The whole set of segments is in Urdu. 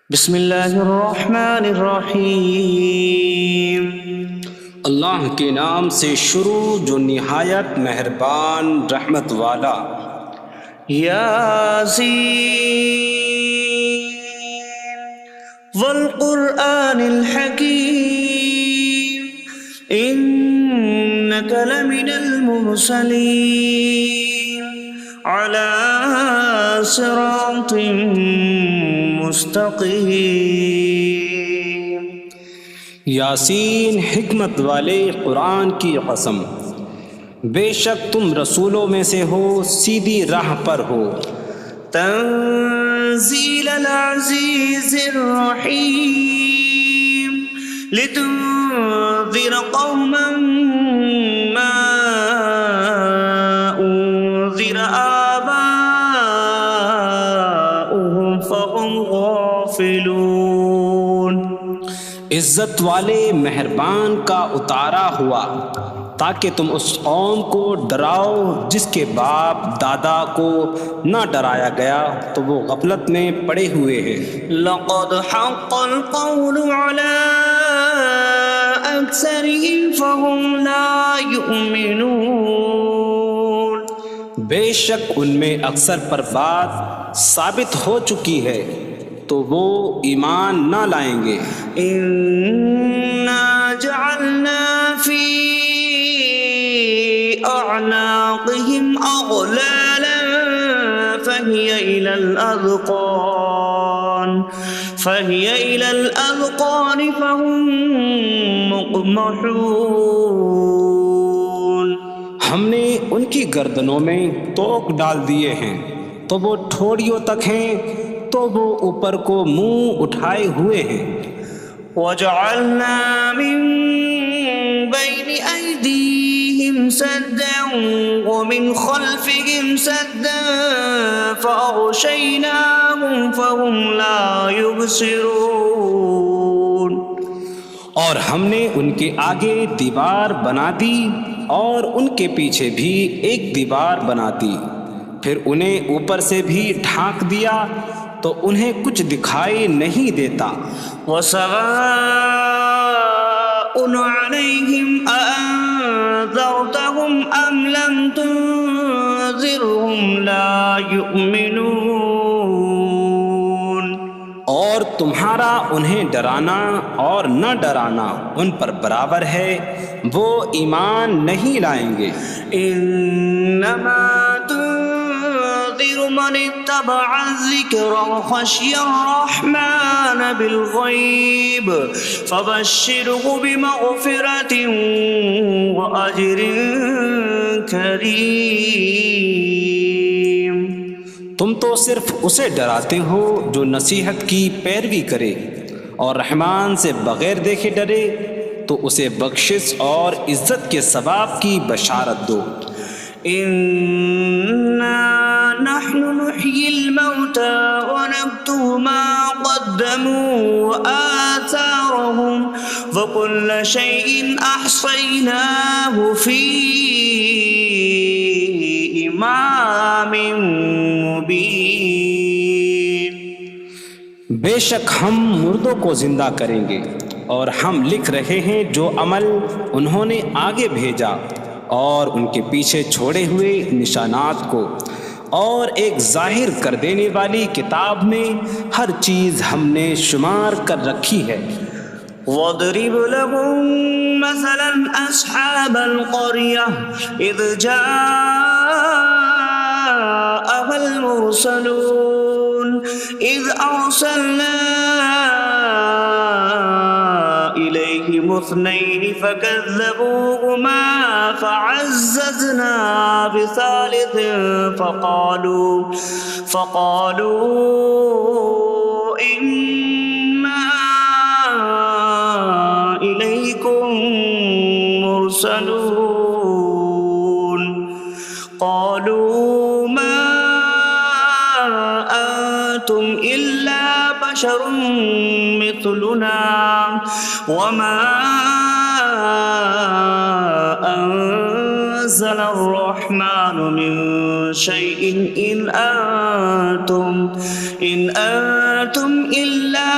بسم اللہ الرحمن الرحیم۔ اللہ کے نام سے شروع جو نہایت مہربان رحمت والا۔ یاسین والقرآن الحکیم انک لمن المرسلین علی صراط مستقیم۔ یاسین حکمت والے قرآن کی قسم، بے شک تم رسولوں میں سے ہو، سیدھی راہ پر ہو۔ تنزیل العزیز الرحیم لتنذر قوما ما انذر آباؤهم فهم غافلون۔ عزت والے مہربان کا اتارا ہوا تاکہ تم اس قوم کو ڈراؤ جس کے باپ دادا کو نہ ڈرایا گیا تو وہ غفلت میں پڑے ہوئے ہیں۔ لقد حق القول على أكثرهم فهم لا يؤمنون۔ بے شک ان میں اکثر پر بات ثابت ہو چکی ہے تو وہ ایمان نہ لائیں گے۔ إنا جعلنا في أعناقهم أغلالا فهي إلى الأذقان فهم مقمحون۔ ہم نے ان کی گردنوں میں توق ڈال دیے ہیں تو وہ ٹھوڑیوں تک ہیں، تو وہ اوپر کو منہ اٹھائے ہوئے ہیں۔ وجعلنا من بين أيديهم سدا ومن خلفهم سدا فأغشيناهم فهم لا يبصرون۔ اور ہم نے ان کے آگے دیوار بنا دی اور ان کے پیچھے بھی ایک دیوار بنا دی، پھر انہیں اوپر سے بھی ڈھانک دیا تو انہیں کچھ دکھائی نہیں دیتا۔ وسواء عليهم أأنذرتهم أم لم تنذرهم لا يؤمنون۔ اور تمہارا انہیں ڈرانا اور نہ ڈرانا ان پر برابر ہے، وہ ایمان نہیں لائیں گے۔ انما تنذر من اتبع الذکر وخشی الرحمن بالغیب فبشره بمغفرة واجر کریم۔ تم تو صرف اسے ڈراتے ہو جو نصیحت کی پیروی کرے اور رحمان سے بغیر دیکھے ڈرے، تو اسے بخشش اور عزت کے ثواب کی بشارت دو۔ انا نحن نحيي الموتى ونكتب ما قدموا وآثارهم وكل شيء أحصيناه في إمام مبين۔ بے شک ہم مردوں کو زندہ کریں گے اور ہم لکھ رہے ہیں جو عمل انہوں نے آگے بھیجا اور ان کے پیچھے چھوڑے ہوئے نشانات کو، اور ایک ظاہر کر دینے والی کتاب میں ہر چیز ہم نے شمار کر رکھی ہے۔ وَاضْرِبْ لَهُم مَّثَلًا أَصْحَابَ الْقَرْيَةِ إِذْ جَاءَهَا الْمُرْسَلُونَ إِذْ أَرْسَلْنَا إِلَيْهِمُ اثْنَيْنِ فَكَذَّبُوهُمَا فَعَزَّزْنَا بِثَالِثٍ فَقَالُوا إِنَّا إِلَيْكُمْ مُرْسَلُونَ۔ قَالُوا مَا أَنتُمْ إِلَّا بَشَرٌ مِثْلُنَا وَمَا أَنتُمْ نزل الرحمن من شيء إن أنتم إلا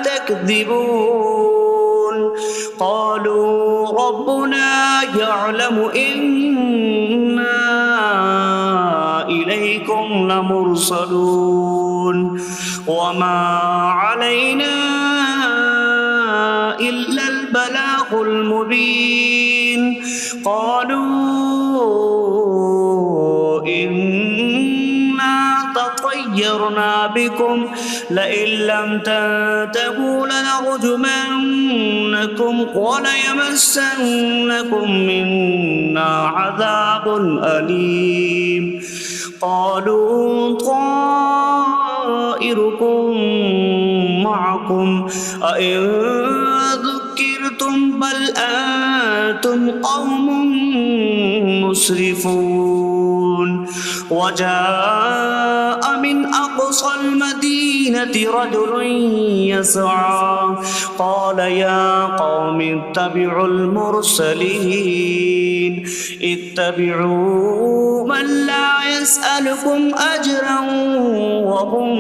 تكذبون قالوا ربنا يعلم إنا إليكم لمرسلون وما علينا إلا البلاغ المبين قالوا إنا تطيرنا بكم لئن لم تنتهوا لنرجمنكم وليمسنكم منا عذاب أليم قالوا طائركم معكم أئن ذكرتم بل أنتم قوم مسرفون وجاء من أقصى المدينة رجل يسعى قال يا قوم اتبعوا المرسلين اتبعوا من لا يسألكم أجرا وهم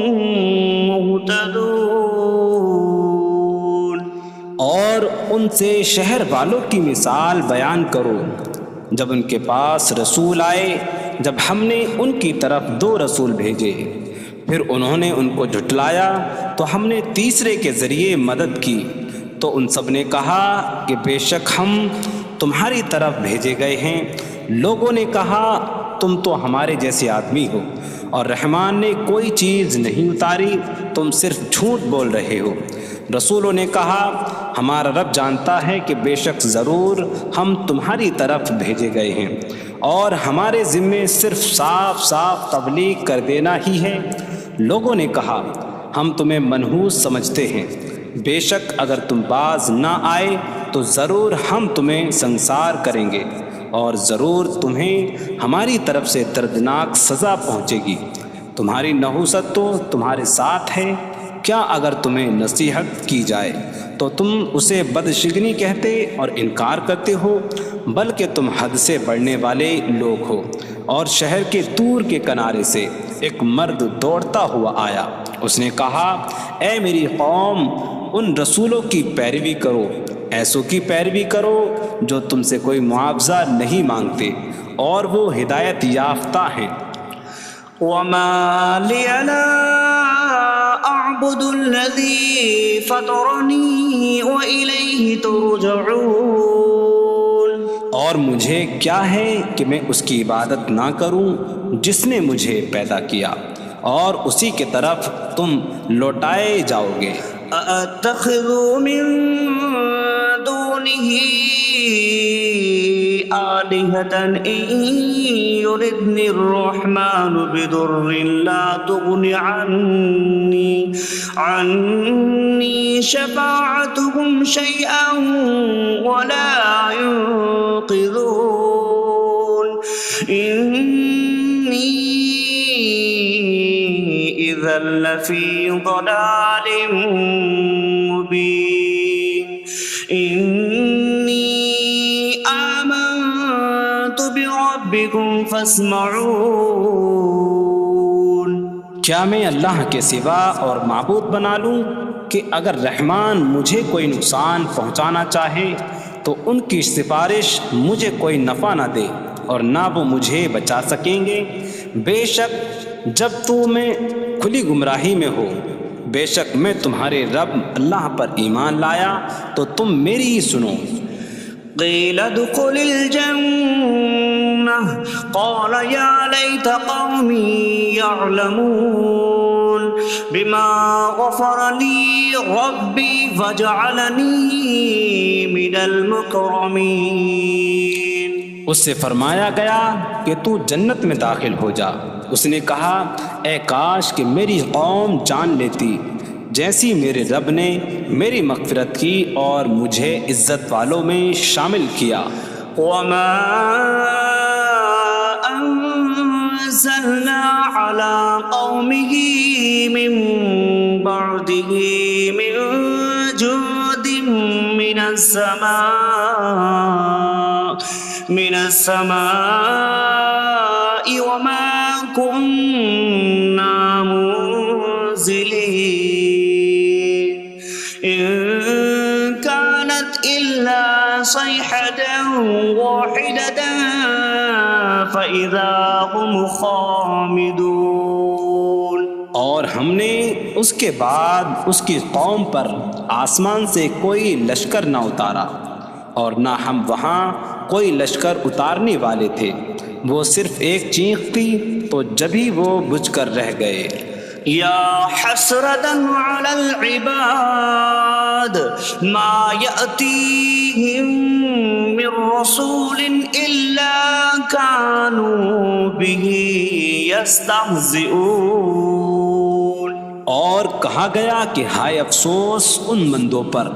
مهتدون اور ان سے شہر والوں کی مثال بیان کرو جب ان کے پاس رسول آئے جب ہم نے ان کی طرف 2 رسول بھیجے پھر انہوں نے ان کو جھٹلایا تو ہم نے تیسرے کے ذریعے مدد کی تو ان سب نے کہا کہ بے شک ہم تمہاری طرف بھیجے گئے ہیں لوگوں نے کہا تم تو ہمارے جیسے آدمی ہو اور رحمان نے کوئی چیز نہیں اتاری تم صرف جھوٹ بول رہے ہو رسولوں نے کہا ہمارا رب جانتا ہے کہ بے شک ضرور ہم تمہاری طرف بھیجے گئے ہیں اور ہمارے ذمے صرف صاف صاف تبلیغ کر دینا ہی ہے لوگوں نے کہا ہم تمہیں منحوس سمجھتے ہیں بے شک اگر تم باز نہ آئے تو ضرور ہم تمہیں سنسار کریں گے اور ضرور تمہیں ہماری طرف سے دردناک سزا پہنچے گی تمہاری نحوست تو تمہارے ساتھ ہے کیا اگر تمہیں نصیحت کی جائے تو تم اسے بدشگنی کہتے اور انکار کرتے ہو بلکہ تم حد سے بڑھنے والے لوگ ہو اور شہر کے دور کے کنارے سے ایک مرد دوڑتا ہوا آیا اس نے کہا اے میری قوم ان رسولوں کی پیروی کرو ایسوں کی پیروی کرو جو تم سے کوئی معاوضہ نہیں مانگتے اور وہ ہدایت یافتہ ہیں وما لي لا أعبد الذي فطرني وإليه ترجعون اور مجھے کیا ہے کہ میں اس کی عبادت نہ کروں جس نے مجھے پیدا کیا اور اسی کی طرف تم لوٹائے جاؤ گے أأتخذ من دونه آلهة إن يردني الرحمن بضر لا تغن عني شفاعتهم شيئا ولا ينقذون إني إذا لفي ضلال مبين إني آمنت بربكم فاسمعون کیا میں اللہ کے سوا اور معبود بنا لوں کہ اگر رحمان مجھے کوئی نقصان پہنچانا چاہے تو ان کی سفارش مجھے کوئی نفع نہ دے اور نہ وہ مجھے بچا سکیں گے بے شک جب میں کھلی گمراہی میں ہو بے شک میں تمہارے رب اللہ پر ایمان لایا تو تم میری ہی سنو قيل ادخل الجنة قال يا ليت قومي يعلمون بما غفر لي ربي فجعلني من المكرمين اس سے فرمایا گیا کہ تو جنت میں داخل ہو جا اس نے کہا اے کاش کہ میری قوم جان لیتی جیسی میرے رب نے میری مغفرت کی اور مجھے عزت والوں میں شامل کیا وما أنزلنا على قومه من بعده من جود من السماء من السماء وما كنا منزلين إن كانت إلا صيحة واحدة فإذا هم خامدون۔ اور ہم نے اس کے بعد اس کی قوم پر آسمان سے کوئی لشکر نہ اتارا، اور نہ ہم وہاں کوئی لشکر اتارنے والے تھے، وہ صرف ایک چیخ تھی تو جبھی وہ بجھ کر رہ گئے۔ یا حسرة على العباد ما يأتيهم من رسول إلا كانوا به يستهزئون۔ اور کہا گیا کہ ہائے افسوس ان بندوں پر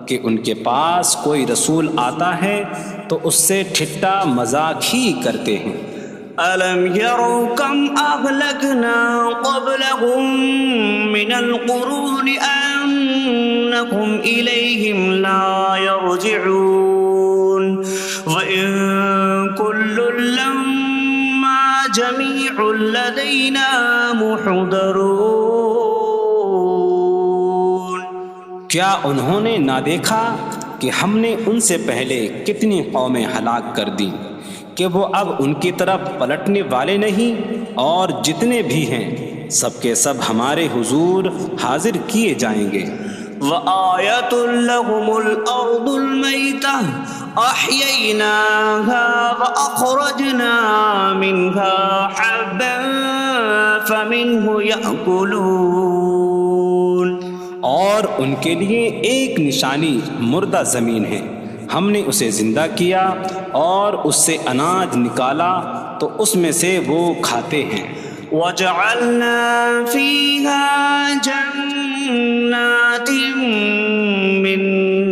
کہ ان کے پاس کوئی رسول آتا ہے تو اس سے ٹھٹا مذاق ہی کرتے ہیں۔ أَلَمْ يَرَوْا كَمْ أَهْلَكْنَا قَبْلَهُمْ مِنَ الْقُرُونِ أَنَّكُمْ إِلَيْهِمْ لَا يَرْجِعُونَ وَإِن كُلٌّ لَّمَّا جَمِيعٌ لَّدَيْنَا مُحْضَرُونَ۔ کیا انہوں نے نہ دیکھا کہ ہم نے ان سے پہلے کتنی قومیں ہلاک کر دیں کہ وہ اب ان کی طرف پلٹنے والے نہیں، اور جتنے بھی ہیں سب کے سب ہمارے حضور حاضر کیے جائیں گے۔ وَآيَةٌ لَّهُمُ الْأَرْضُ الْمَيْتَةُ أَحْيَيْنَاهَا وَأَخْرَجْنَا مِنْهَا حَبًّا فَمِنْهُ يَأْكُلُونَ۔ اور ان کے لیے ایک نشانی مردہ زمین ہے، ہم نے اسے زندہ کیا اور اس سے اناج نکالا تو اس میں سے وہ کھاتے ہیں۔ وَجَعَلْنَا فِيهَا جَنَّاتٍ مِّن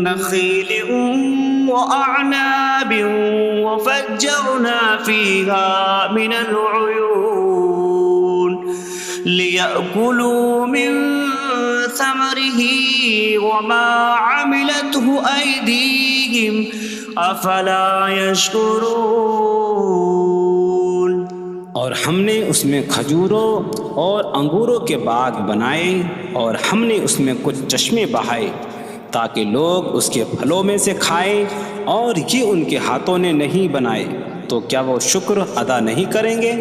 نَّخِيلٍ وَأَعْنَابٍ وَفَجَّرْنَا فِيهَا مِنَ الْعُيُونِ لِيَأْكُلُوا مِن ثَمَرِهِ وَمَا عَمِلَتْهُ أَيْدِيهِمْ أَفَلَا يَشْكُرُونَ۔ اور ہم نے اس میں کھجوروں اور انگوروں کے باغ بنائے، اور ہم نے اس میں کچھ چشمے بہائے تاکہ لوگ اس کے پھلوں میں سے کھائیں، اور یہ ان کے ہاتھوں نے نہیں بنائے، تو کیا وہ شکر ادا نہیں کریں گے؟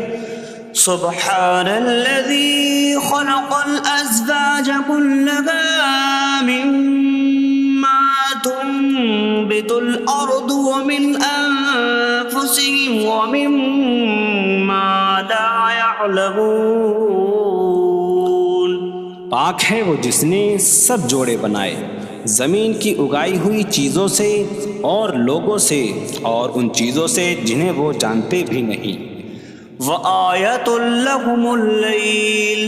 سبحان الذي خلق الأزواج كلها مما تنبت الأرض ومن أنفسهم ومما لا يعلمون۔ پاک ہے وہ جس نے سب جوڑے بنائے زمین کی اگائی ہوئی چیزوں سے اور لوگوں سے اور ان چیزوں سے جنہیں وہ جانتے بھی نہیں۔ وَآيَةٌ لَّهُمُ اللَّيْلُ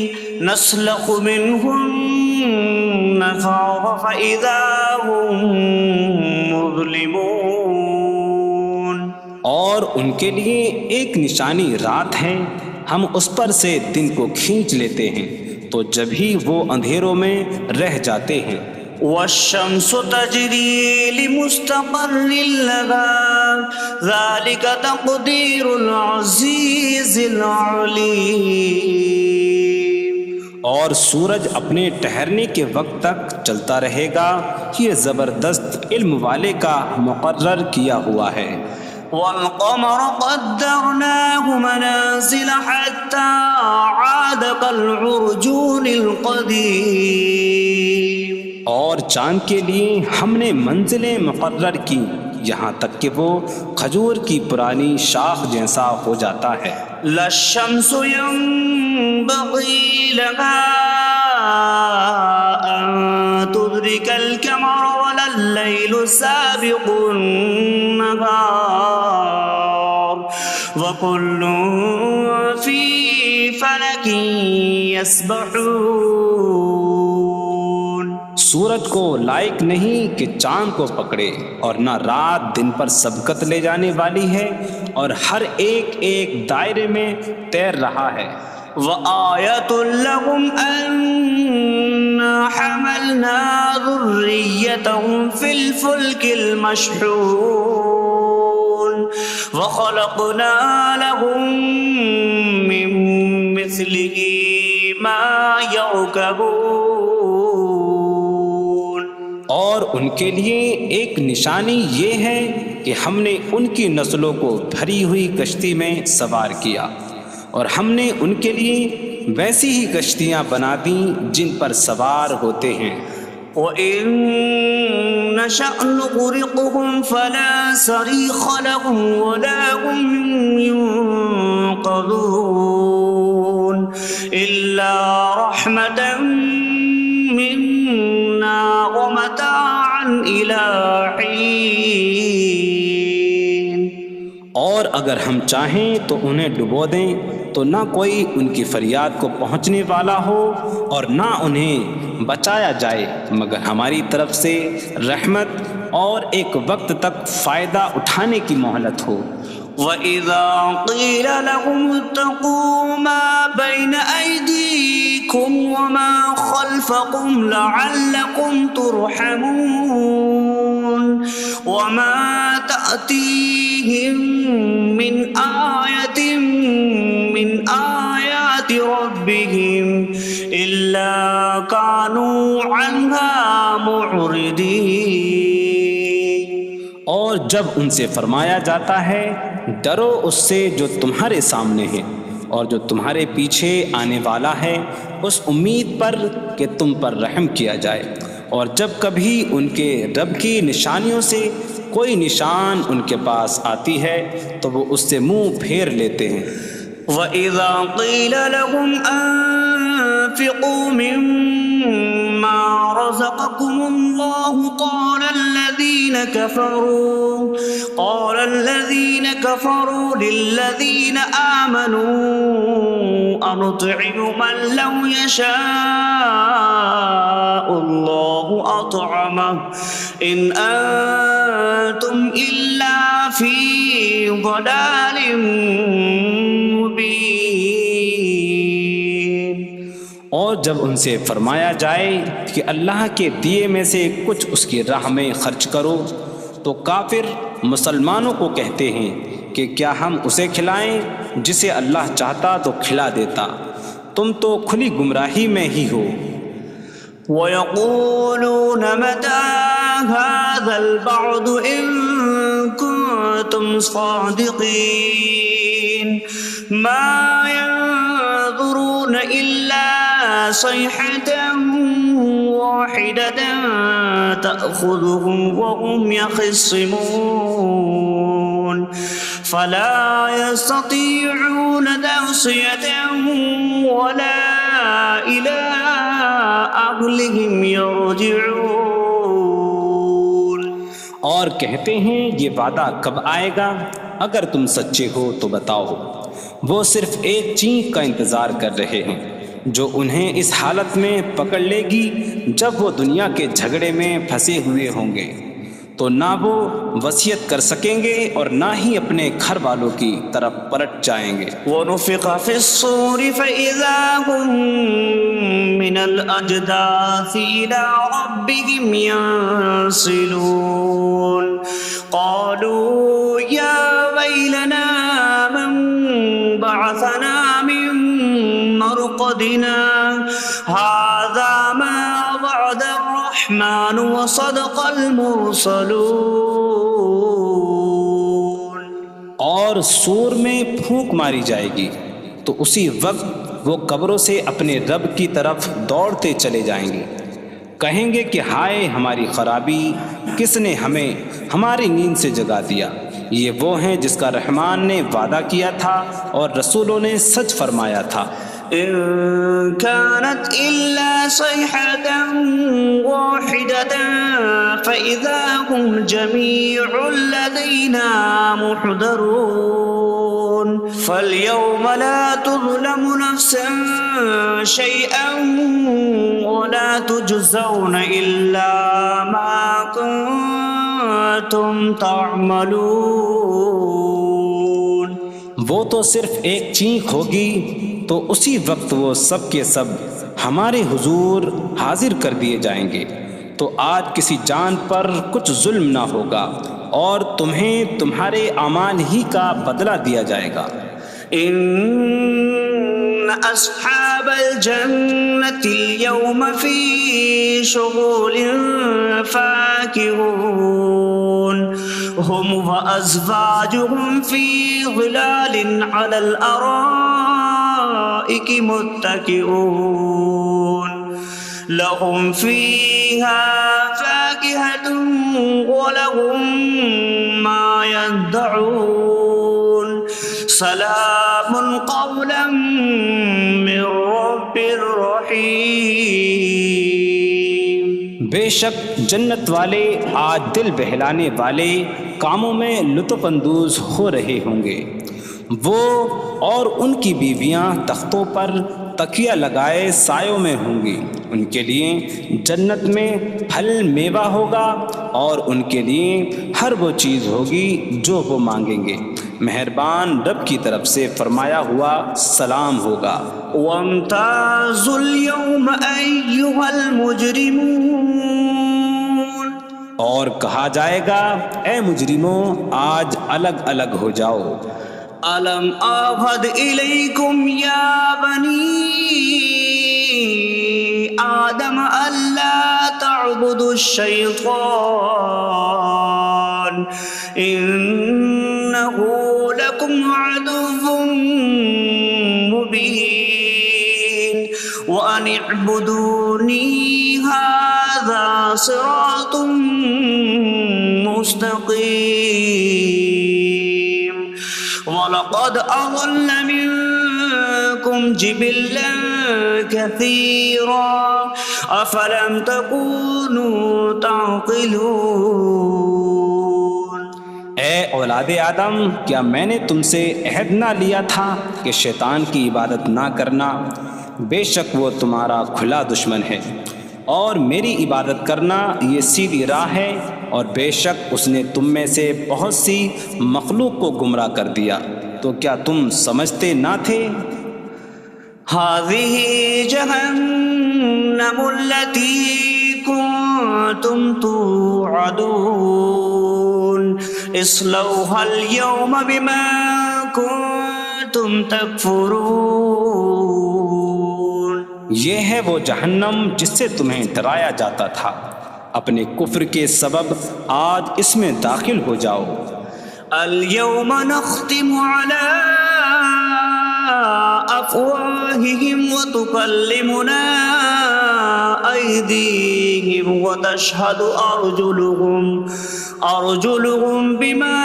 نَسْلَخُ مِنْهُ النَّهَارَ فَإِذَا هُم مُظْلِمُونَ۔ اور ان کے لیے ایک نشانی رات ہے، ہم اس پر سے دن کو کھینچ لیتے ہیں تو جبھی وہ اندھیروں میں رہ جاتے ہیں۔ وَالشَّمْسُ تَجْرِي لِمُسْتَقَرٍّ لَّهَا ذَلِكَ تَقْدِيرُ الْعَزِيزِ الْعَلِيمِ۔ اور سورج اپنے ٹھہرنے کے وقت تک چلتا رہے گا، یہ زبردست علم والے کا مقرر کیا ہوا ہے۔ وَالْقَمَرَ قَدَّرْنَاهُ مَنَازِلَ حَتَّى عَادَ كَالْعُرْجُونِ الْقَدِيمِ۔ اور چاند کے لیے ہم نے منزلیں مقرر کی یہاں تک کہ وہ کھجور کی پرانی شاخ جیسا ہو جاتا ہے۔ لا الشمس ينبغي لها أن تدرك القمر ولا الليل سابق النهار وكل في فلك يسبحون۔ سورج کو لائق نہیں کہ چاند کو پکڑے، اور نہ رات دن پر سبقت لے جانے والی ہے، اور ہر ایک ایک دائرے میں تیر رہا ہے۔ وَآيَةٌ لَّهُمْ أَنَّا حَمَلْنَا ذُرِّيَّتَهُمْ فِي الْفُلْكِ الْمَشْحُونِ۔ وخلقنا لهم من مثله ما يركبون. اور ان کے لیے ایک نشانی یہ ہے کہ ہم نے ان کی نسلوں کو بھری ہوئی کشتی میں سوار کیا، اور ہم نے ان کے لیے ویسی ہی کشتیاں بنا دیں جن پر سوار ہوتے ہیں. وَإِن نَّشَأْ نُغْرِقْهُمْ فَلَا صَرِيخَ لَهُمْ وَلَا هُمْ يُنقَذُونَ إِلَّا رَحْمَةً مِّنَّا وَمَتَاعًا إِلَىٰ حِينٍ. اور اگر ہم چاہیں تو انہیں ڈبو دیں تو نہ کوئی ان کی فریاد کو پہنچنے والا ہو اور نہ انہیں بچایا جائے مگر ہماری طرف سے رحمت اور ایک وقت تک فائدہ اٹھانے کی مہلت ہو. وَإِذَا قِيلَ لَهُمُ اتَّقُوا مَا بَيْنَ أَيْدِيكُمْ وَمَا خَلْفَكُمْ لَعَلَّكُمْ تُرْحَمُونَ وَمَا تَأْتِيهِم مِّنْ آيَةٍ مِّنْ آيَاتِ رَبِّهِمْ إِلَّا كَانُوا عَنْهَا مُعْرِضِينَ. اور جب ان سے فرمایا جاتا ہے ڈرو اس سے جو تمہارے سامنے ہے اور جو تمہارے پیچھے آنے والا ہے، اس امید پر کہ تم پر رحم کیا جائے، اور جب کبھی ان کے رب کی نشانیوں سے کوئی نشان ان کے پاس آتی ہے تو وہ اس سے منہ پھیر لیتے ہیں. وَإِذَا قِيلَ لَهُمْ أَنفِقُوا مِمَّا رَزَقَكُمُ اللَّهُ قَالَ الَّذِينَ كَفَرُوا لِلَّذِينَ آمَنُوا أَنُطْعِمُ مَن لَّوْ يَشَاءُ اللَّهُ أَطْعَمَهُ إِنْ أَنتُمْ إِلَّا فِي ضَلَالٍ مبین. اور جب ان سے فرمایا جائے کہ اللہ کے دیے میں سے کچھ اس کی راہ میں خرچ کرو تو کافر مسلمانوں کو کہتے ہیں کہ کیا ہم اسے کھلائیں جسے اللہ چاہتا تو کھلا دیتا، تم تو کھلی گمراہی میں ہی ہو. وَيَقُولُونَ مَتَىٰ هَٰذَا الْوَعْدُ إِن كُنتُمْ صَادِقِينَ مَا يَنظُرُونَ إِلَّا صَيْحَةً وَاحِدَةً تَأْخُذُهُمْ وَهُمْ يَخِصِّمُونَ فَلَا يَسْتَطِيعُونَ تَوْصِيَةً وَلَا إِلَىٰ أَهْلِهِمْ يَرْجِعُونَ. اور کہتے ہیں یہ وعدہ کب آئے گا؟ اگر تم سچے ہو تو بتاؤ. وہ صرف ایک چینک کا انتظار کر رہے ہیں جو انہیں اس حالت میں پکڑ لے گی جب وہ دنیا کے جھگڑے میں پھنسے ہوئے ہوں گے، تو نہ وہ وصیت کر سکیں گے اور نہ ہی اپنے گھر والوں کی طرف پلٹ جائیں گے. وَنُفِخَ فِي الصُّورِ فَإِذَا هُم مِّنَ الْأَجْدَاثِ إِلَىٰ رَبِّهِمْ يَنسِلُونَ قَالُوا يَا وَيْلَنَا مَن بَعَثَنَا مِن مَّرْقَدِنَا هَٰذَا مَا وَعَدَ الرَّحْمَٰنُ وَصَدَقَ الْمُرْسَلُونَ. اور سور میں پھونک ماری جائے گی تو اسی وقت وہ قبروں سے اپنے رب کی طرف دوڑتے چلے جائیں گے، کہیں گے کہ ہائے ہماری خرابی، کس نے ہمیں ہماری نیند سے جگا دیا. یہ وہ ہیں جس کا رحمان نے وعدہ کیا تھا اور رسولوں نے سچ فرمایا تھا. إن كانت إلا صيحة واحدة فإذا هم جميع لدينا محضرون. فاليوم لا تظلم نفس شيئا ولا تجزون إلا ما كنتم تعملون. وہ تو صرف ایک چینک ہوگی تو اسی وقت وہ سب کے سب ہمارے حضور حاضر کر دیے جائیں گے، تو آج کسی جان پر کچھ ظلم نہ ہوگا اور تمہیں تمہارے اعمال ہی کا بدلہ دیا جائے گا۔ إن أصحاب الجنة اليوم في شغل فاكهون هم وأزواجهم في ظلال على الأرائك متكئون لهم فيها فاكهة ولهم ما يدعون سلام قولا من رب رحیم۔ بے شک جنت والے آج دل بہلانے والے کاموں میں لطف اندوز ہو رہے ہوں گے۔ وہ اور ان کی بیویاں تختوں پر تکیہ لگائے سایوں میں ہوں گی۔ ان کے لیے جنت میں پھل میوہ ہوگا اور ان کے لیے ہر وہ چیز ہوگی جو وہ مانگیں گے۔ مہربان رب کی طرف سے فرمایا ہوا سلام ہوگا۔ وامتازوا اليوم أيها المجرمون، اور کہا جائے گا اے مجرموں آج الگ الگ ہو جاؤ۔ ألم أعهد إليكم يا بني آدم ألا تعبدوا الشيطان إنه لكم عدو مبين وأن اعبدوني هذا صراط مستقيم وَلَقَدْ أَضَلَّ مِنكُمْ جِبِلًّا كَثِيرًا أَفَلَمْ تَكُونُوا تَعْقِلُونَ۔ اے اولاد آدم، کیا میں نے تم سے عہد نہ لیا تھا کہ شیطان کی عبادت نہ کرنا؟ بے شک وہ تمہارا کھلا دشمن ہے، اور میری عبادت کرنا یہ سیدھی راہ ہے، اور بے شک اس نے تم میں سے بہت سی مخلوق کو گمراہ کر دیا، تو کیا تم سمجھتے نہ تھے؟ هذه جهنم التي كنتم توعدون اصلوها اليوم بما كنتم تكفرون۔ یہ ہے وہ جہنم جس سے تمہیں ڈرایا جاتا تھا، اپنے کفر کے سبب آج اس میں داخل ہو جاؤ۔ اليوم نختم على أفواههم وتكلمنا أيديهم وتشهد أرجلهم بما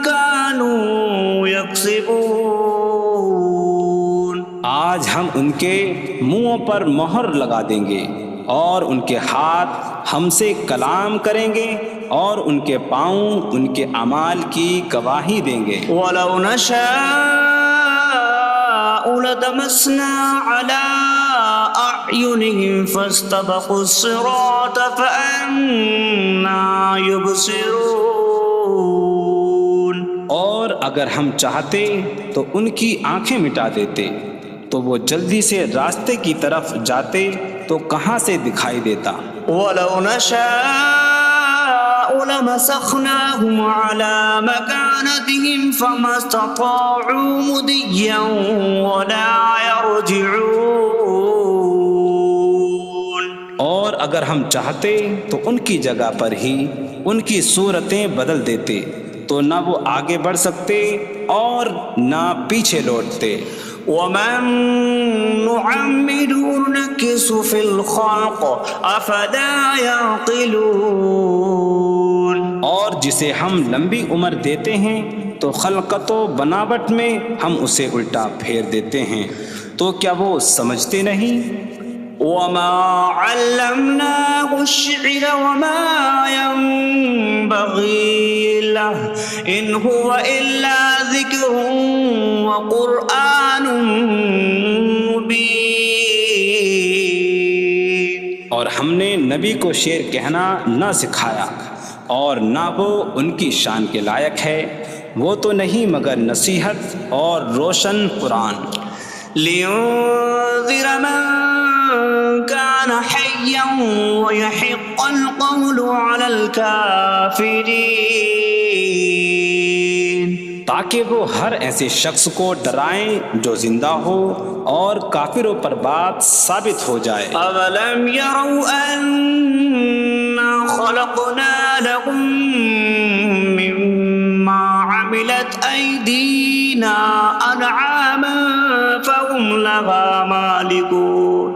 كانوا يكسبون۔ آج ہم ان کے منہوں پر مہر لگا دیں گے، اور ان کے ہاتھ ہم سے کلام کریں گے، اور ان کے پاؤں ان کے اعمال کی گواہی دیں گے۔ وَلَوْ نَشَاءُ لَطَمَسْنَا عَلَىٰ أَعْيُنِهِمْ فَاسْتَبَقُوا الصِّرَاطَ فَأَنَّىٰ يُبْصِرُونَ۔ اور اگر ہم چاہتے تو ان کی آنکھیں مٹا دیتے، تو وہ جلدی سے راستے کی طرف جاتے تو کہاں سے دکھائی دیتا۔ وَلَوْ نَشَاءُ لَمَسَخْنَاهُمْ عَلَىٰ مَكَانَتِهِمْ فَمَا اسْتَطَاعُوا مُضِيًّا وَلَا يَرْجِعُونَ۔ اور اگر ہم چاہتے تو ان کی جگہ پر ہی ان کی صورتیں بدل دیتے، تو نہ وہ آگے بڑھ سکتے اور نہ پیچھے لوٹتے۔ وَمَن نُّعَمِّرْهُ نُنَكِّسْهُ فِي الْخَلْقِ أَفَلَا يَعْقِلُونَ۔ اور جسے ہم لمبی عمر دیتے ہیں تو خلقت و بناوٹ میں ہم اسے الٹا پھیر دیتے ہیں، تو کیا وہ سمجھتے نہیں؟ وَمَا عَلَّمْنَاهُ الشِّعْرَ وَمَا يَنبَغِي لَهُ إِنْ هُوَ إِلَّا ذِكْرٌ وَقُرْآنٌ مُّبِينٌ۔ اور ہم نے نبی کو شعر کہنا نہ سکھایا، اور نہ وہ ان کی شان کے لائق ہے، وہ تو نہیں مگر نصیحت اور روشن قرآن۔ لِيُنذِرَ مَن كَانَ حَيًّا حيا ويحق القول على الكافرين تاکہ وہ ہر ایسے شخص کو ڈرائیں جو زندہ ہو اور کافروں پر بات ثابت ہو جائے۔ أولم يروا أنا خلقنا لهم مما عملت أيدينا أنعاما فهم لها مالكون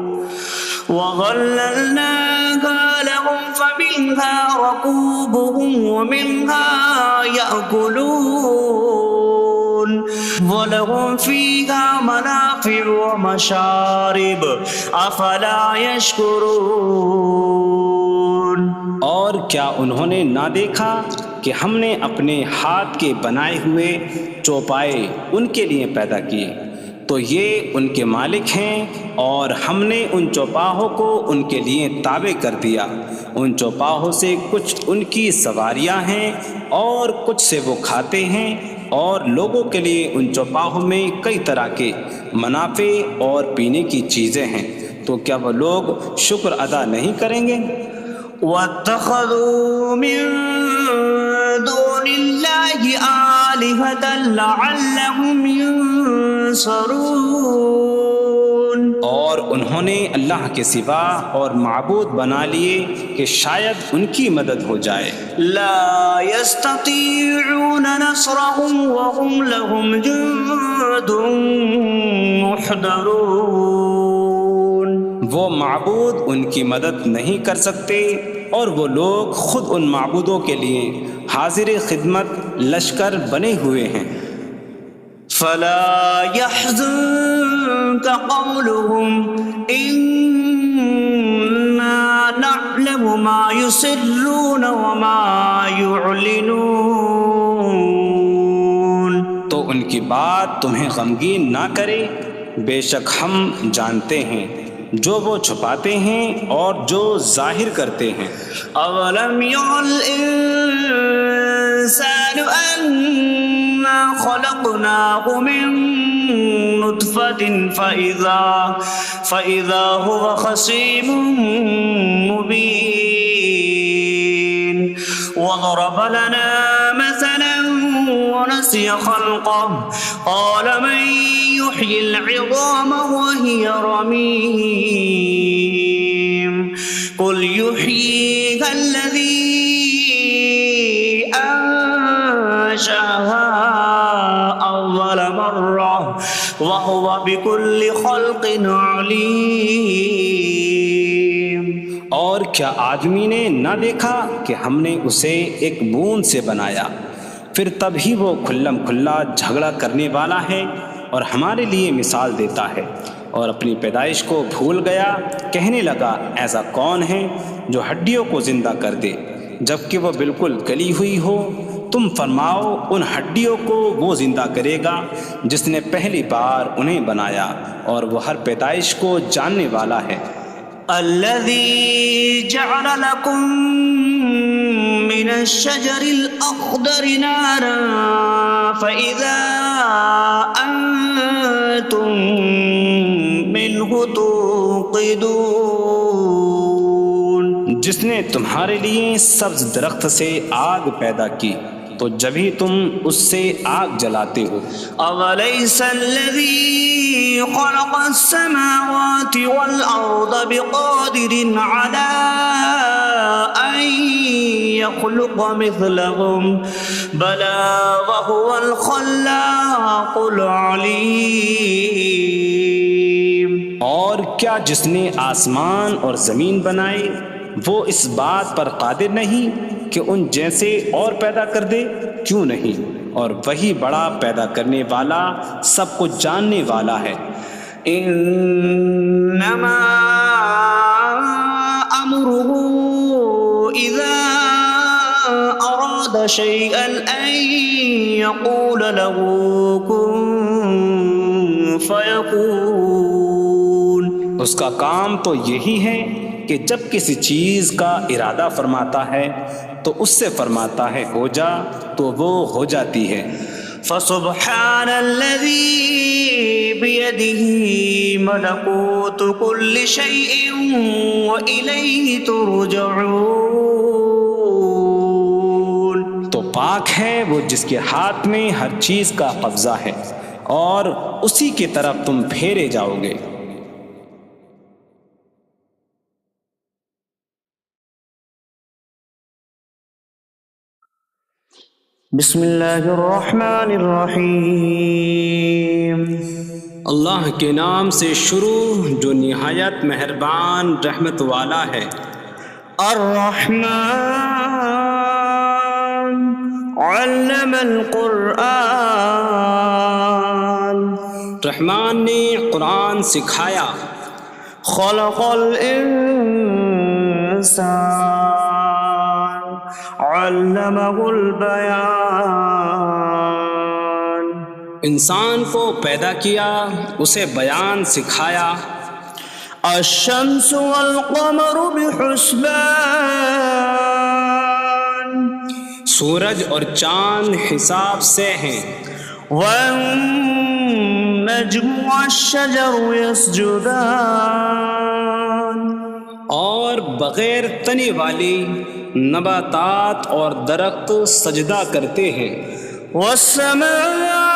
وظللناها لهم فمنها ركوبهم ومنها يأكلون وَلَهُمْ فِيهَا مَنَافِعُ وَمَشَارِبُ أَفَلَا يَشْكُرُونَ۔ اور کیا انہوں نے نہ دیکھا کہ ہم نے اپنے ہاتھ کے بنائے ہوئے چوپائے ان کے لیے پیدا کیے، تو یہ ان کے مالک ہیں، اور ہم نے ان چوپاہوں کو ان کے لیے تابع کر دیا۔ ان چوپاہوں سے کچھ ان کی سواریاں ہیں اور کچھ سے وہ کھاتے ہیں، اور لوگوں کے لیے ان چوپاہوں میں کئی طرح کے منافع اور پینے کی چیزیں ہیں، تو کیا وہ لوگ شکر ادا نہیں کریں گے؟ وَاتَّخَذُوا مِن دُونِ اللَّهِ آلِهَةً لَعَلَّهُمْ يُنصَرُونَ۔ اور انہوں نے اللہ کے سوا اور معبود بنا لیے کہ شاید ان کی مدد ہو جائے۔ لا يستطيعون نصرهم وهم لهم جند محضرون۔ وہ معبود ان کی مدد نہیں کر سکتے، اور وہ لوگ خود ان معبودوں کے لیے حاضر خدمت لشکر بنے ہوئے ہیں۔ فلا يحزنك قولهم إنا نعلم ما يسرون وما يعلنون۔ تو ان کی بات تمہیں غمگین نہ کرے، بے شک ہم جانتے ہیں جو وہ چھپاتے ہیں اور جو ظاہر کرتے ہیں۔ اولم ير الانسان انا خلقناه من نطفة فإذا هو خصيم مبين وضرب لنا مثلا ونسي خلقه قال من يحيي العظام وهي رميم قل يحييها الذي أنشأها أول مرة وهو بكل خلق عليم۔ اور کیا آدمی نے نہ دیکھا کہ ہم نے اسے ایک بوند سے بنایا، پھر تب ہی وہ کھلم کھلا جھگڑا کرنے والا ہے اور ہمارے لیے مثال دیتا ہے، اور اپنی پیدائش کو بھول گیا، کہنے لگا ایسا کون ہے جو ہڈیوں کو زندہ کر دے جبکہ وہ بالکل گلی ہوئی ہو؟ تم فرماؤ ان ہڈیوں کو وہ زندہ کرے گا جس نے پہلی بار انہیں بنایا، اور وہ ہر پیدائش کو جاننے والا ہے۔ الذي جعل لكم من الشجر الأخضر نارا فإذا أنتم منه توقدون۔ جس نے تمہارے لیے سبز درخت سے آگ پیدا کی تو جبھی تم اس سے آگ جلاتے ہو۔ أَوَلَيْسَ الَّذِي خَلَقَ السَّمَاوَاتِ وَالْأَرْضَ بِقَادِرٍ عَلَىٰ أَن يَخْلُقَ مِثْلَهُم بَلَىٰ وَهُوَ الْخَلَّاقُ الْعَلِيمُ۔ اور کیا جس نے آسمان اور زمین بنائے وہ اس بات پر قادر نہیں کہ ان جیسے اور پیدا کر دے؟ کیوں نہیں، اور وہی بڑا پیدا کرنے والا سب کچھ جاننے والا ہے۔ انما امره اذا اراد شيئا ان يقول له كن فيكون۔ اس کا کام تو یہی ہے کہ جب کسی چیز کا ارادہ فرماتا ہے تو اس سے فرماتا ہے ہو جا، تو وہ ہو جاتی ہے۔ فسبحان الذي بيده ملكوت كل شيء وإليه ترجعون. تو پاک ہے وہ جس کے ہاتھ میں ہر چیز کا قبضہ ہے اور اسی کی طرف تم پھیرے جاؤ گے. بسم اللہ الرحمن الرحیم. اللہ کے نام سے شروع جو نہایت مہربان رحمت والا ہے. الرحمن علم القرآن. رحمان نے قرآن سکھایا. خلق الانسان علمہ البیان. انسان کو پیدا کیا اسے بیان سکھایا. الشمس والقمر بحسبان. سورج اور چاند حساب سے ہیں. والنجم والشجر يسجدان. اور بغیر تنے والی نباتات اور درخت سجدہ کرتے ہیں. والسماء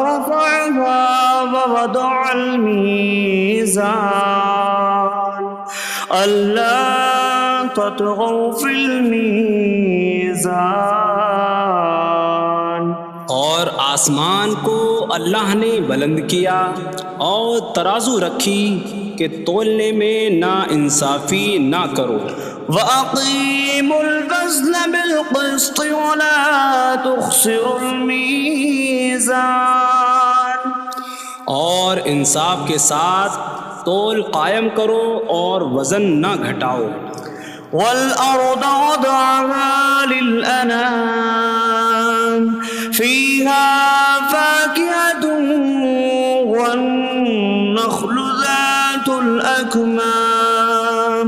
رفعها ووضع الميزان ألا تطغوا في الميزان. اور آسمان کو اللہ نے بلند کیا اور ترازو رکھی کہ تولنے میں نا انصافی نہ کرو. وَأَقِيمُوا الْوَزْنَ بِالْقِسْطِ وَلَا تُخْسِرُوا الْمِيزَانَ. اور انصاف کے ساتھ تول قائم کرو اور وزن نہ گھٹاؤ. وَالْأَرْضَ وَضَعَهَا لِلْأَنَامِ فِيهَا فَاكِهَةٌ وَالنَّخْلُ ذَاتُ الْأَكْمَامِ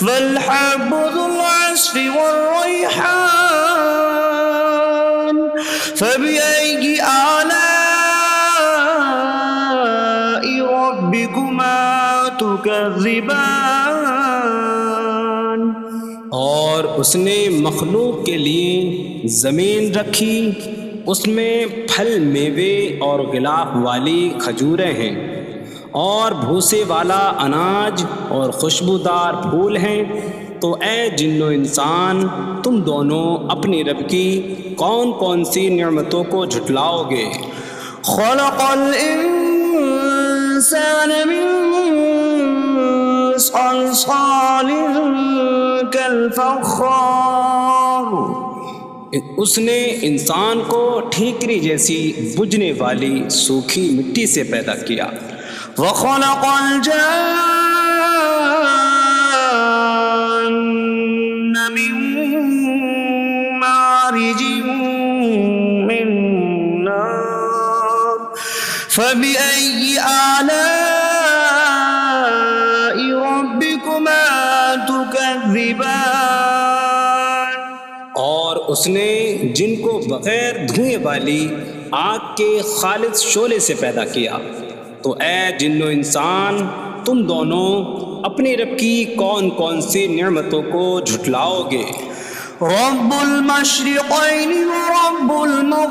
وَالْحَبُّ ذُو الْعَصْفِ وَالرَّيْحَانُ فَبِأَيِّ آلَاءِ رَبِّكُمَا تُكَذِّبَانِ. اور اس نے مخلوق کے لیے زمین رکھی، اس میں پھل میوے اور غلاف والی کھجوریں ہیں اور بھوسے والا اناج اور خوشبودار پھول ہیں. تو اے جن و انسان تم دونوں اپنی رب کی کون کون سی نعمتوں کو جھٹلاؤ گے. خلق الانسان من صلصال کالفخار. اس نے انسان کو ٹھیکری جیسی بجھنے والی سوکھی مٹی سے پیدا کیا. وخلق الجان من مارج من نار فبأي آلاء ربكما تكذبان. اور اس نے جن کو بغیر دھوئیں والی آگ کے خالص شعلے سے پیدا کیا. تو اے جن و انسان تم دونوں اپنی رب کی کون کون سی نعمتوں کو جھٹلاؤ گے. رب المشرقین ورب المغربین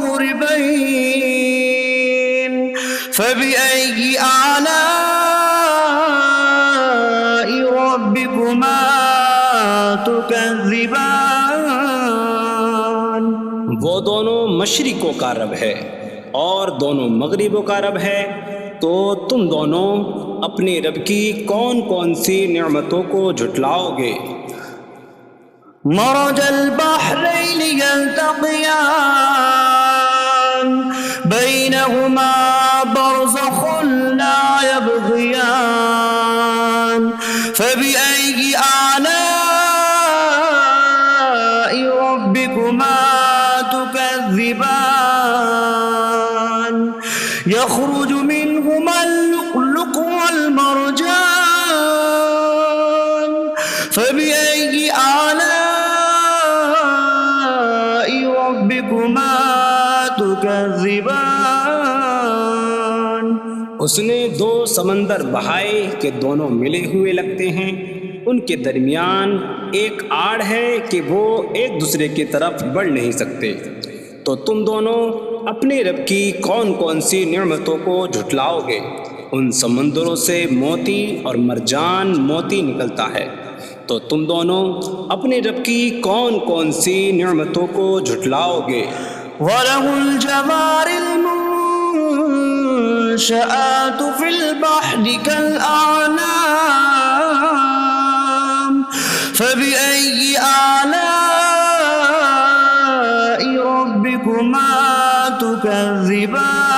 فبأي آلاء ربكما تكذبان. وہ دونوں مشرقوں کا رب ہے اور دونوں مغربوں کا رب ہے. تو تم دونوں اپنی رب کی کون کون سی نعمتوں کو جھٹلاؤ گے. مرج البحرين يلتقيان بينهما برزخ لا يبغيان فبأي آلاء ربكما تكذبان. يخرج منهما اللؤلؤ والمرجان فبأي آلاء اس نے دو سمندر بہائے کہ دونوں ملے ہوئے لگتے ہیں، ان کے درمیان ایک آڑ ہے کہ وہ ایک دوسرے کی طرف بڑھ نہیں سکتے، تو تم دونوں اپنے رب کی کون کون سی نعمتوں کو جھٹلاؤ گے؟ ان سمندروں سے موتی اور مرجان موتی نکلتا ہے، تو تم دونوں اپنے رب کی کون کون سی نعمتوں کو جھٹلاؤ گے؟ وَلَهُ الْجَوَارِ الْمُنشَآتُ فِي الْبَحْرِ كَالْأَعْلَامِ فَبِأَيِّ آلَاءِ رَبِّكُمَا تُكَذِّبَانِ۔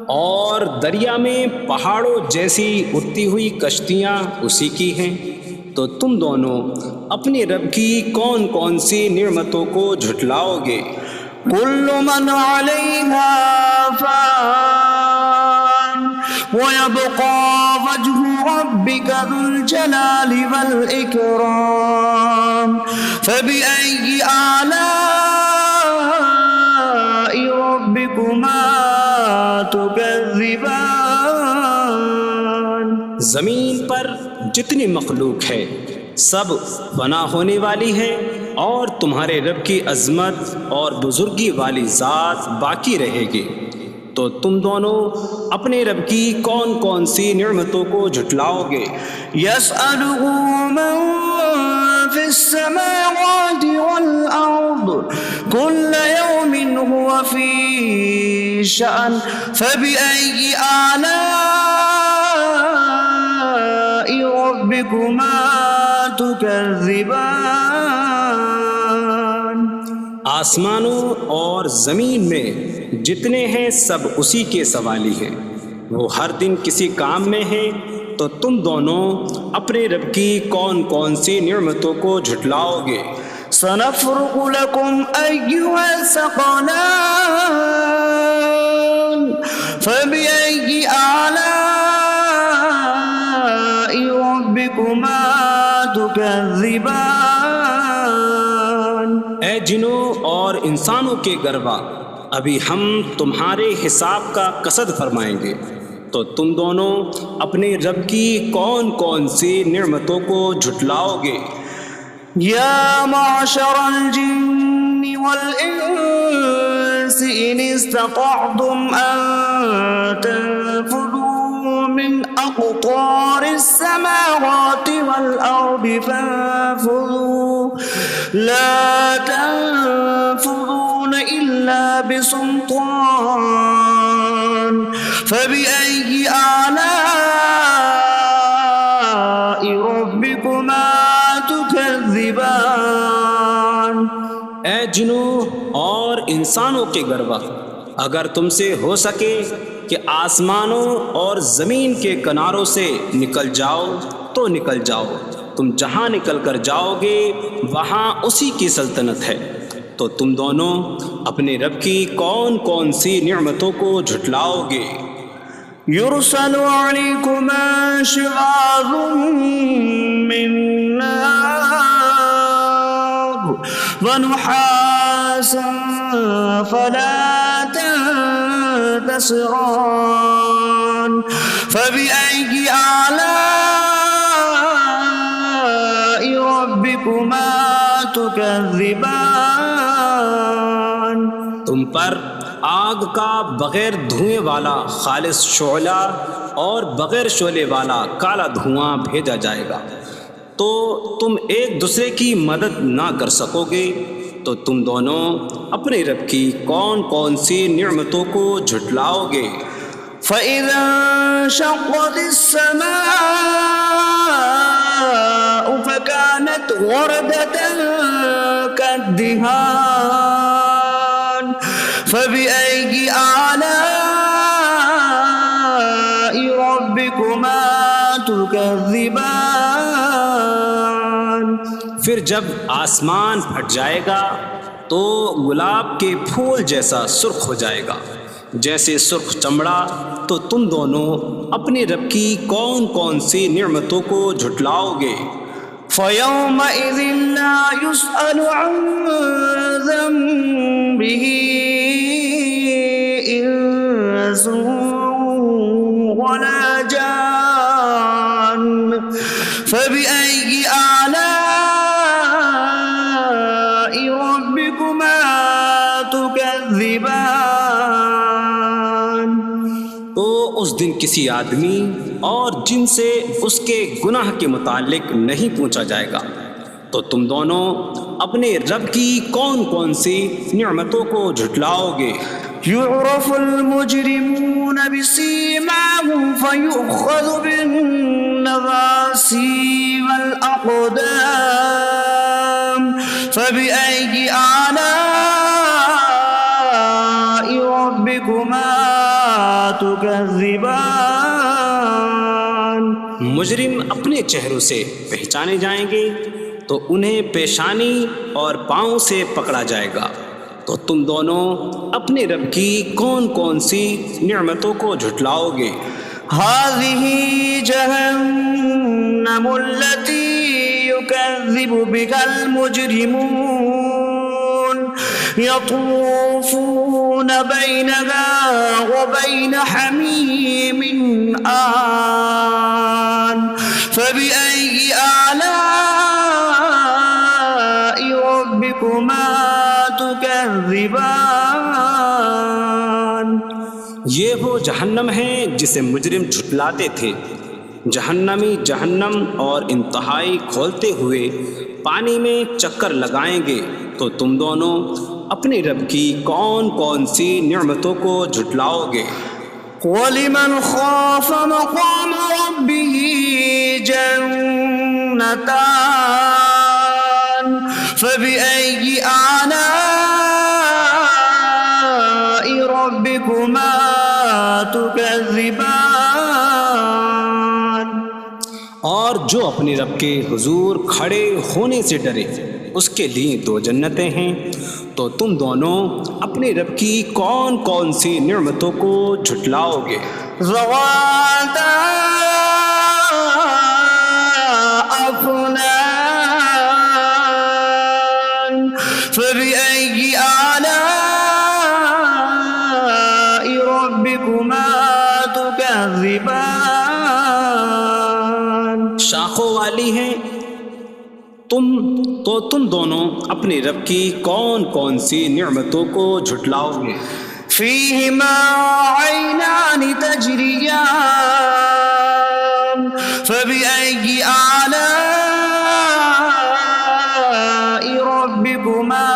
اور دریا میں پہاڑوں جیسی اڑتی ہوئی کشتیاں اسی کی ہیں، تو تم دونوں اپنے رب کی کون کون سی نعمتوں کو جھٹلاؤ گے؟ كُلُّ مَنْ عَلَيْهَا فَانٍ وَيَبْقَى وَجْهُ رَبِّكَ ذُو الْجَلَالِ وَالْإِكْرَامِ فَبِأَيِّ آلَاءِ رَبِّكُمَا تُكَذِّبَانِ۔ زمین پر جتنی مخلوق ہے سب فنا ہونے والی ہے، اور تمہارے رب کی عظمت اور بزرگی والی ذات باقی رہے گی، تو تم دونوں اپنے رب کی کون کون سی نعمتوں کو جھٹلاؤ گے؟ يَسْأَلُهُ مَن فِي السَّمَاوَاتِ وَالْأَرْضِ كُلَّ يَوْمٍ هُوَ فِي شَأْنٍ فَبِأَيِّ آلَاءِ رَبِّكُمَا تُكَذِّبَانِ۔ آسمانوں اور زمین میں جتنے ہیں سب اسی کے سوالی ہیں، وہ ہر دن کسی کام میں ہیں، تو تم دونوں اپنے رب کی کون کون سی نعمتوں کو جھٹلاؤ گے؟ سَنَفْرُغُ لَكُمْ أَيُّهَ الثَّقَلَانِ فَبِأَيِّ آلَاءِ رَبِّكُمَا تُكَذِّبَانِ۔ اے جنوں اور انسانوں کے گروہ، ابھی ہم تمہارے حساب کا قصد فرمائیں گے، تو تم دونوں اپنے رب کی کون کون سی نعمتوں کو جھٹلاؤ گے؟ یا معشر الجن والانس ان استطعتم ان تنفذوا من اقطار السماوات والارض فانفذوا لا تنفذون الا بسلطان فبأي آلاء ربكما تكذبان۔ اے جنوں اور انسانوں کے گروہ، اگر تم سے ہو سکے کہ آسمانوں اور زمین کے کناروں سے نکل جاؤ تو نکل جاؤ، تم جہاں نکل کر جاؤ گے وہاں اسی کی سلطنت ہے، تو تم دونوں اپنے رب کی کون کون سی نعمتوں کو جھٹلاؤ گے؟ يرسل عليكما شواظ من نار ونحاسا فلا تنتصران فبأي آلاء ربكما تكذبان۔ تم پر آگ کا بغیر دھوئیں والا خالص شعلہ اور بغیر شعلے والا کالا دھواں بھیجا جائے گا، تو تم ایک دوسرے کی مدد نہ کر سکو گے، تو تم دونوں اپنے رب کی کون کون سی نعمتوں کو جھٹلاؤ گے؟ فَإِذَا انشَقَّتِ السَّمَاءُ فَكَانَتْ وَرْدَةً كَالدِّهَانِ فَبِأَيِّ آلَاءِ رَبِّكُمَا تُكَذِّبَانِ۔ پھر جب آسمان پھٹ جائے گا تو گلاب کے پھول جیسا سرخ ہو جائے گا، جیسے سرخ چمڑا، تو تم دونوں اپنے رب کی کون کون سی نعمتوں کو جھٹلاؤ گے؟ فَيَوْمَئِذٍ لَا يُسْأَلُ عَنْ ذَنبِهِ إِنسٌ إنس ولا جان فبأي آلاء ربكما تكذبان. تو اس دن کسی آدمی اور جن سے اس کے گناہ کے متعلق نہیں پوچھا جائے گا. تو تم دونوں اپنے رب کی کون کون سی نعمتوں کو جھٹلاؤ گے؟ يعرف المجرمون بسيماهم فيؤخذ بالنواصي والأقدام فبأي آلاء ربكما تكذبان. مجرم اپنے چہروں سے پہچانے جائیں گے تو انہیں پیشانی اور پاؤں سے پکڑا جائے گا. تو تم دونوں اپنے رب کی کون کون سی نعمتوں کو جھٹلاؤ گے؟ هذه جهنم التي يكذب بها المجرمون يطوفون بينها وبين حميم آن فبأي آلاء ربكما تكذبان. یہ وہ جہنم ہے جسے مجرم جھٹلاتے تھے. جہنمی جہنم اور انتہائی کھولتے ہوئے پانی میں چکر لگائیں گے. تو تم دونوں اپنے رب کی کون کون سی نعمتوں کو جھٹلاؤ گے؟ وَلِمَنْ خَافَ مَقَامَ رَبِّهِ جَنَّتَانِ فَبِأَيِّ آلَاءِ رَبِّكُمَا تُكَذِّبَانِ. اور جو اپنے رب کے حضور کھڑے ہونے سے ڈرے اس کے لیے 2 جنتیں ہیں. تو تم دونوں اپنے رب کی کون کون سی نعمتوں کو جھٹلاؤ گے؟ ذواتا أفنان فبأي آلاء ربكما تكذبان. شاخوں والی ہیں. تم دونوں اپنے رب کی کون کون سی نعمتوں کو جھٹلاؤ گے؟ فيهما عينان تجريان فبأي آلاء ربكما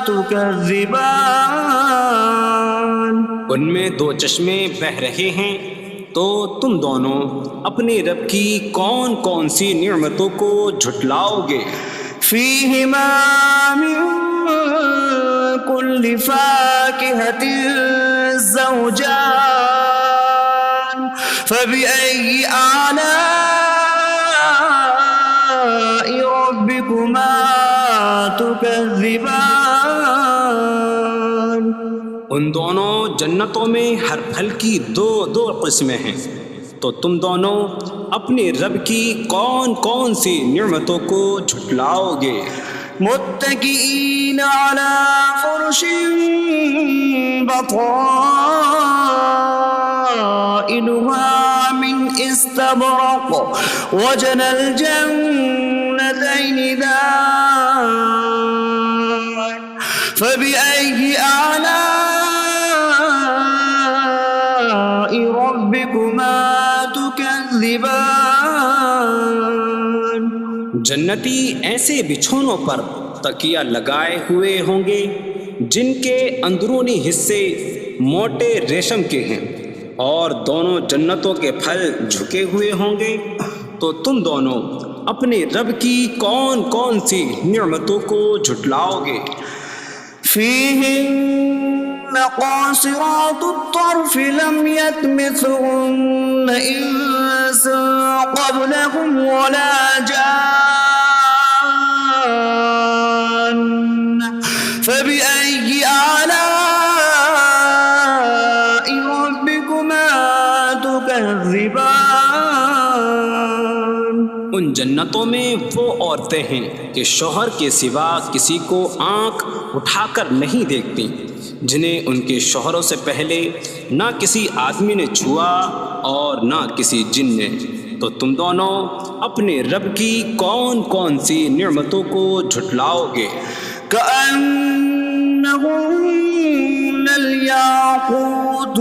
تكذبان. ان میں 2 چشمے بہہ رہے ہیں. تو تم دونوں اپنے رب کی کون کون سی نعمتوں کو جھٹلاؤ گے؟ فيهما من كل فاكهة زوجان فبأي آلاء ربكما تكذبان. ان دونوں جنتوں میں ہر پھل کی 2 قسمیں ہیں. تو تم دونوں اپنے رب کی کون کون سی نعمتوں کو جھٹلاؤ گے؟ متكئين على فرش بطائنها من استبرق وجنى الجنتين دان فبأي آلاء ربكما تكذبان. جنتی ایسے بچھونوں پر تکیہ لگائے ہوئے ہوں گے جن کے اندرونی حصے موٹے ریشم کے ہیں اور دونوں جنتوں کے پھل جھکے ہوئے ہوں گے. تو تم دونوں اپنے رب کی کون کون سی نعمتوں کو جھٹلاؤ گے؟ فيهن قاصرات الطرف لم يطمثهن إنس قبلهم ولا جان فبأي آلاء ربكما تكذبان. ان جنتوں میں وہ عورتیں ہیں کہ شوہر کے سوا کسی کو آنکھ اٹھا کر نہیں دیکھتی جنہیں ان کے شوہروں سے پہلے نہ کسی آدمی نے چھوا اور نہ کسی جن نے، تو تم دونوں اپنے رب کی کون کون سی نعمتوں کو جھٹلاؤ گے؟ كأنهن الياقوت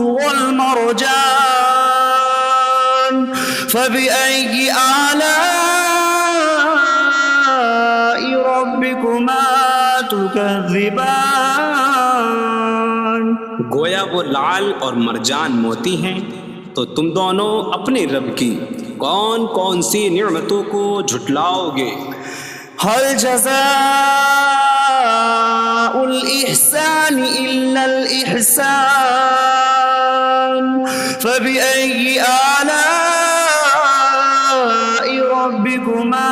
والمرجان فبأي آلاء ربكما تكذبان؟ گویا وہ لعل اور مرجان موتی ہیں، تو تم دونوں اپنے رب کی کون کون سی نعمتوں کو جھٹلاؤ گے؟ هل جزاء الإحسان إلا الإحسان فبأي آلاء ربكما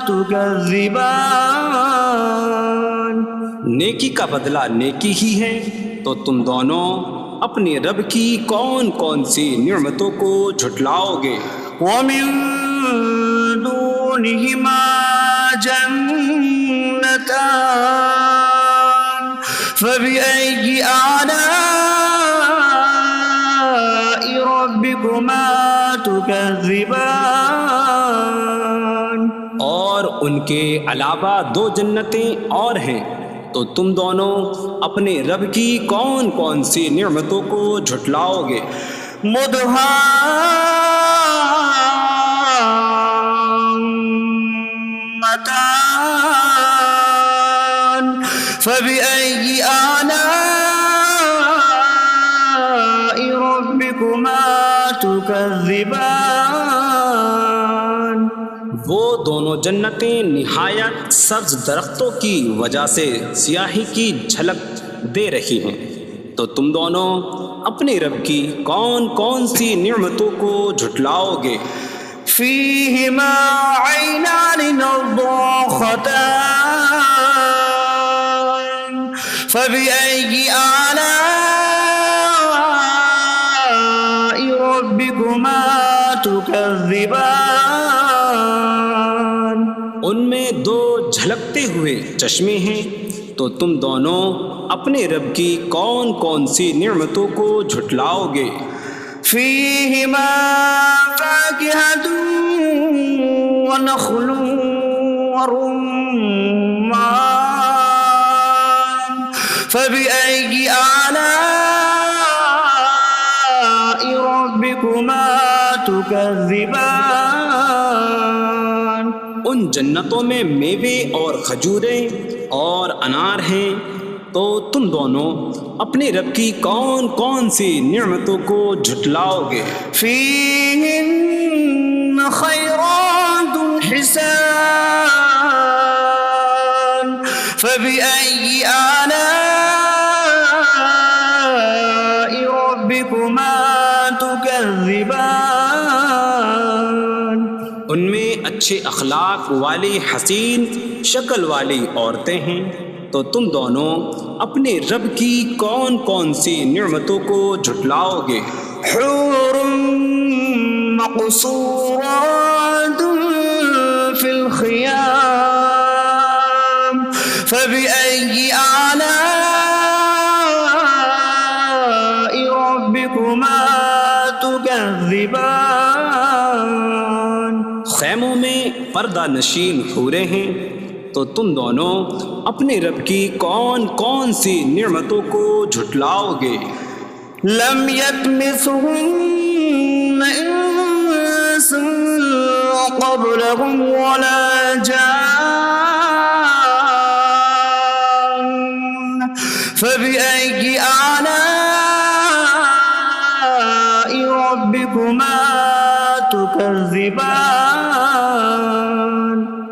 تكذبان؟ نیکی کا بدلہ نیکی ہی ہے، تو تم دونوں اپنے رب کی کون کون سی نعمتوں کو جھٹلاؤ گے؟ ومن دونهما جنتان فبأي آلاء ربكما تكذبان؟ اور ان کے علاوہ دو جنتیں اور ہیں، تو تم دونوں اپنے رب کی کون کون سی نعمتوں کو جھٹلاؤ گے؟ مدهامتان فبأي آلاء ربكما تكذبان؟ وہ دونوں جنتیں نہایت سبز درختوں کی وجہ سے سیاہی کی جھلک دے رہی ہیں، تو تم دونوں اپنے رب کی کون کون سی نعمتوں کو جھٹلاؤ گے؟ فيهما عينان نضاختان فبأي آلاء ربكما تكذبان؟ ان میں دو جھلکتے ہوئے چشمے ہیں، تو تم دونوں اپنے رب کی کون کون سی نعمتوں کو جھٹلاؤ گے؟ فيهما فاكهة ونخل ورمان فبأي آلاء ربكما تكذبان؟ ان جنتوں میں میوے اور کھجوریں اور انار ہیں، تو تم دونوں اپنے رب کی کون کون سی نعمتوں کو جھٹلاؤ گے؟ فيهن خيرات حسان فبأي آلاء ربكما تكذبان؟ ان میں اچھے اخلاق والی حسین شکل والی عورتیں ہیں، تو تم دونوں اپنے رب کی کون کون سی نعمتوں کو جھٹلاؤ گے؟ حور مقصورات في الخيام فبأي آلاء ربكما تكذبان؟ خیموں میں پردہ نشین حوریں ہیں، تو تم دونوں اپنے رب کی کون کون سی نعمتوں کو جھٹلاؤ گے؟ لم يطمثهن انس قبلهم ولا جان فبأي آلاء ربكما تكذبان؟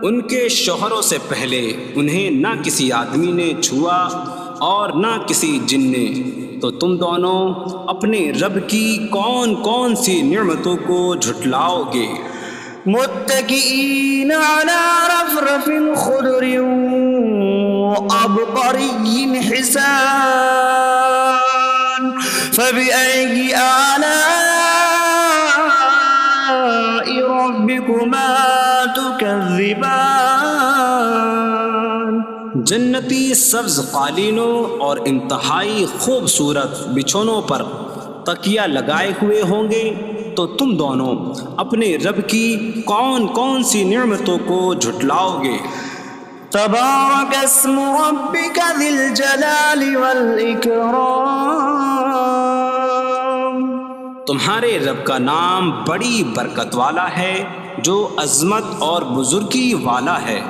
ان کے شوہروں سے پہلے انہیں نہ کسی آدمی نے چھوا اور نہ کسی جن نے، تو تم دونوں اپنے رب کی کون کون سی نعمتوں کو جھٹلاؤ گے؟ متكئين على رفرف خضر وعبقري حسان فبأي آلاء ربكما تكذبان؟ جنتی سبز قالینوں اور انتہائی خوبصورت بچھونوں پر تکیہ لگائے ہوئے ہوں گے، تو تم دونوں اپنے رب کی کون کون سی نعمتوں کو جھٹلاؤ گے؟ تبارک اسم ربک ذی الجلال والاکرام، تمہارے رب کا نام بڑی برکت والا ہے جو عظمت اور بزرگی والا ہے۔